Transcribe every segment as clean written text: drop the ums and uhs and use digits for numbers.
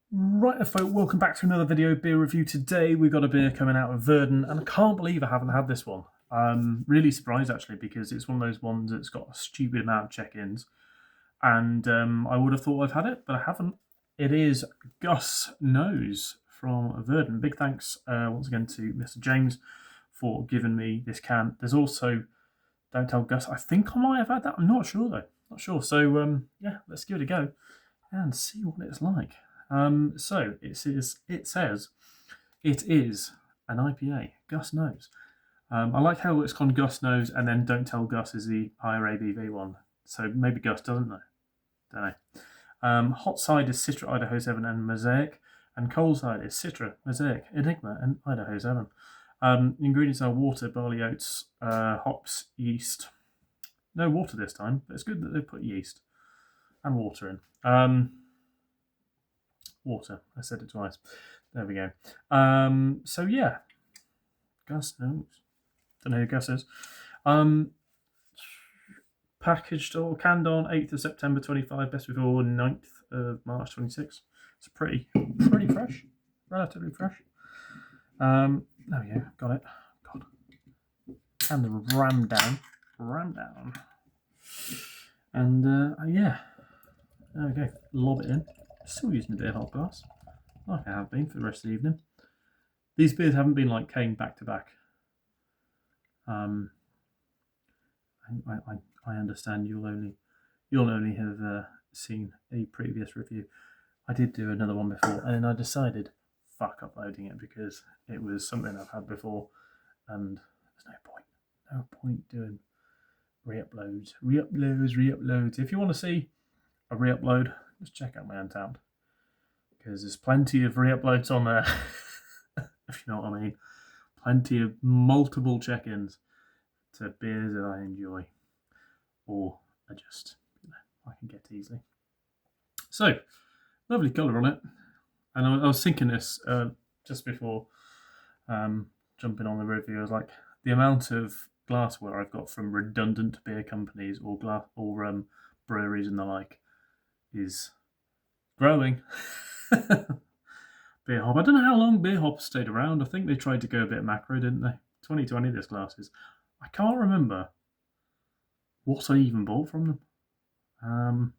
Right, folk, welcome back to another video beer review. Today we've got a beer coming out of Verdant, and I can't believe I haven't had this one. I'm really surprised actually, because it's one of those ones that's got a stupid amount of check-ins, and I would have thought I've had it, but I haven't. It is Gus Knows from Verdant. Big thanks once again to Mr. James for giving me this can. There's also Don't Tell Gus. I think I might have had that. I'm not sure though. Not sure. So yeah, let's give it a go and see what it's like. So it says it is an IPA. Gus Knows. I like how it's called Gus Knows, and then Don't Tell Gus is the higher ABV one. So maybe Gus doesn't know. Don't know. Hot side is Citra, Idaho 7, and Mosaic, and cold side is Citra, Mosaic, Enigma, and Idaho 7. Ingredients are water, barley, oats, hops, yeast. No water this time, but it's good that they've put yeast and water in. Water. I said it twice. There we go. So yeah, Gus Knows. Don't know who Gus is. Packaged or canned on 8th of September 25, best before 9th of March 26. It's pretty fresh, relatively fresh. There we go, got it. God. And the ram down. And yeah, there we go. Lob it in. Still using the beer hop glass, like I have been for the rest of the evening. These beers haven't been like came back to back. I understand you'll only have seen a previous review. I did do another one before, and then I decided fuck uploading it because it was something I've had before, and there's no point doing re-uploads. If you want to see a re-upload, just check out my Untapped, because there's plenty of re-uploads on there. If you know what I mean. Plenty of multiple check-ins to beers that I enjoy, or I just I can get easily. So lovely colour on it, and I was thinking this just before jumping on the review. I was like, the amount of glassware I've got from redundant beer companies or breweries and the like is growing. Beer hop. I don't know how long beer hop stayed around. I think they tried to go a bit macro, didn't they? 2020, this glass is. I can't remember what I even bought from them.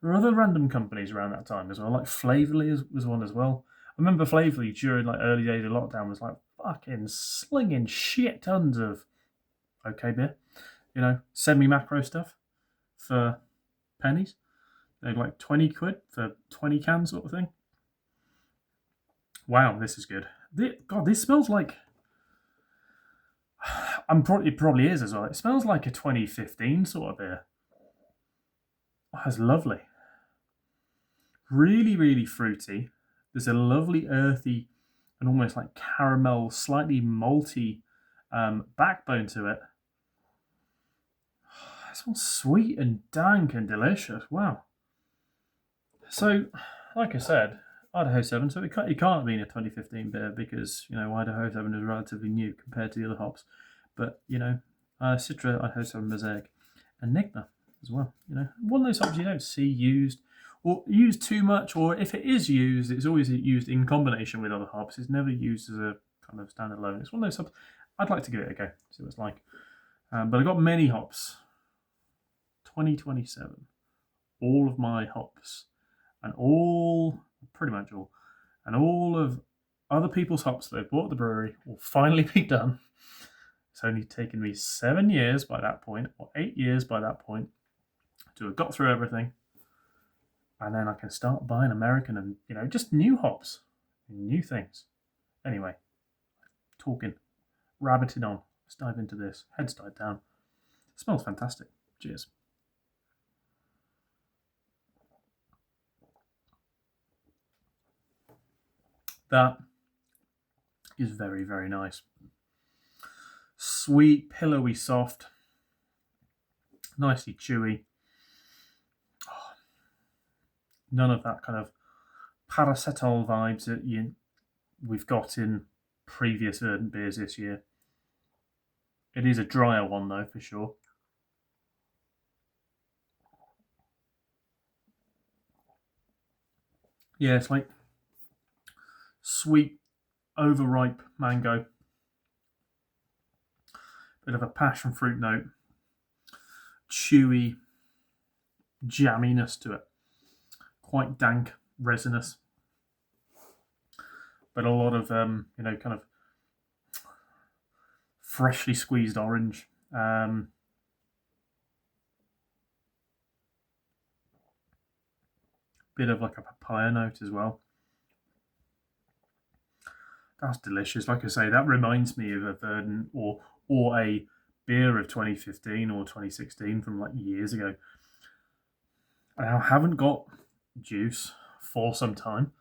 There were other random companies around that time as well, like Flavorly was one as well. I remember Flavorly during like early days of lockdown was like fucking slinging shit tons of okay beer, semi-macro stuff for pennies. They're like 20 quid for 20 cans sort of thing. Wow, this is good. God, this smells like... it probably is as well. It smells like a 2015 sort of beer. Oh, that's lovely. Really, really fruity. There's a lovely earthy and almost like caramel, slightly malty backbone to it. It smells sweet and dank and delicious. Wow. So, like I said, Idaho 7, so it can't have been a 2015 beer because, Idaho 7 is relatively new compared to the other hops. But, Citra, Idaho 7, Mosaic, and Enigma as well. One of those hops you don't see used or used too much, or if it is used, it's always used in combination with other hops. It's never used as a kind of standalone. It's one of those hops I'd like to give it a go, see what it's like. But I got many hops. 2027. All of my hops. And pretty much all, and all of other people's hops that they've bought at the brewery will finally be done. It's only taken me 7 years by that point, or 8 years by that point, to have got through everything. And then I can start buying American and, just new hops, new things. Anyway, talking, rabbiting on. Let's dive into this. Head's died down. It smells fantastic. Cheers. That is very, very nice. Sweet, pillowy, soft, nicely chewy. Oh, none of that kind of paracetamol vibes that we've got in previous Verdant beers this year. It is a drier one though, for sure. Yeah, it's like sweet, overripe mango. Bit of a passion fruit note. Chewy jamminess to it. Quite dank, resinous. But a lot of, kind of freshly squeezed orange. Bit of like a papaya note as well. That's delicious. Like I say, that reminds me of a Verdant or a beer of 2015 or 2016 from like years ago. I haven't got juice for some time.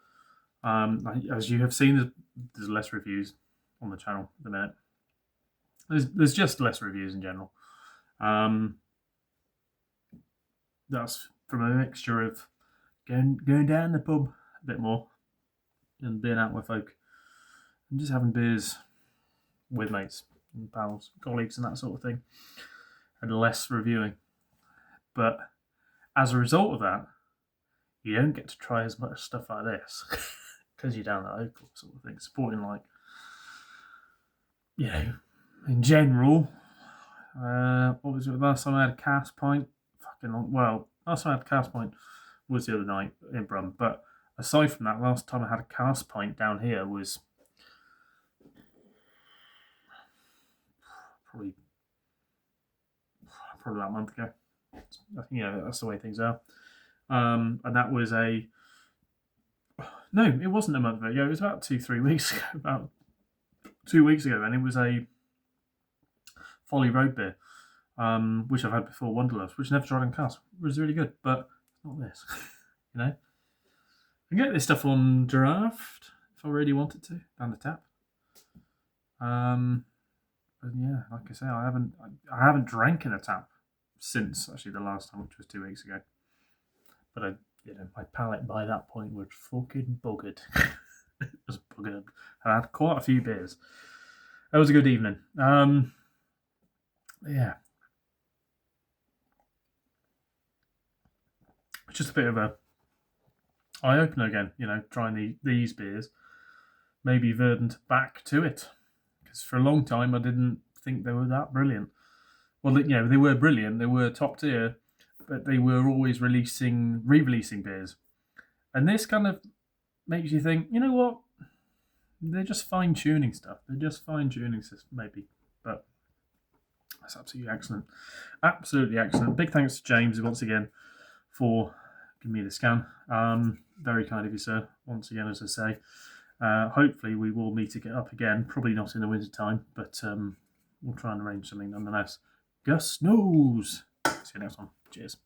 As you have seen, there's less reviews on the channel at the minute. There's just less reviews in general. That's from a mixture of going down the pub a bit more and being out with folk and just having beers with mates and pals, colleagues, and that sort of thing, and less reviewing. But as a result of that, you don't get to try as much stuff like this because you're down at local sort of thing, supporting like, in general. What was it? Last time I had a cast pint, last time I had a cast pint was the other night in Brum. But aside from that, last time I had a cast pint down here was probably about a month ago. I think that's the way things are. And that was it wasn't a month ago. It was about 2-3 weeks ago. About 2 weeks ago, and it was a Folly Road beer, which I've had before, Wanderlust, which I never tried on cask. It was really good, but not this. I can get this stuff on draft if I really wanted to, down the tap. But yeah, like I say, I haven't drank in a tap since actually the last time, which was 2 weeks ago. But my palate by that point was fucking buggered. It was buggered. I had quite a few beers. That was a good evening. Yeah. It's just a bit of a eye opener again, trying these beers. Maybe Verdant back to it. Because for a long time I didn't think they were that brilliant. Well, they were brilliant, they were top tier, but they were always re-releasing beers. And this kind of makes you think, you know what? They're just fine-tuning stuff. They're just fine-tuning stuff, maybe. But that's absolutely excellent. Absolutely excellent. Big thanks to James once again for giving me the scan. Very kind of you, sir. Once again, as I say. Hopefully we will meet up again. Probably not in the winter time, but we'll try and arrange something nonetheless. Gus Knows. See you next one. Cheers.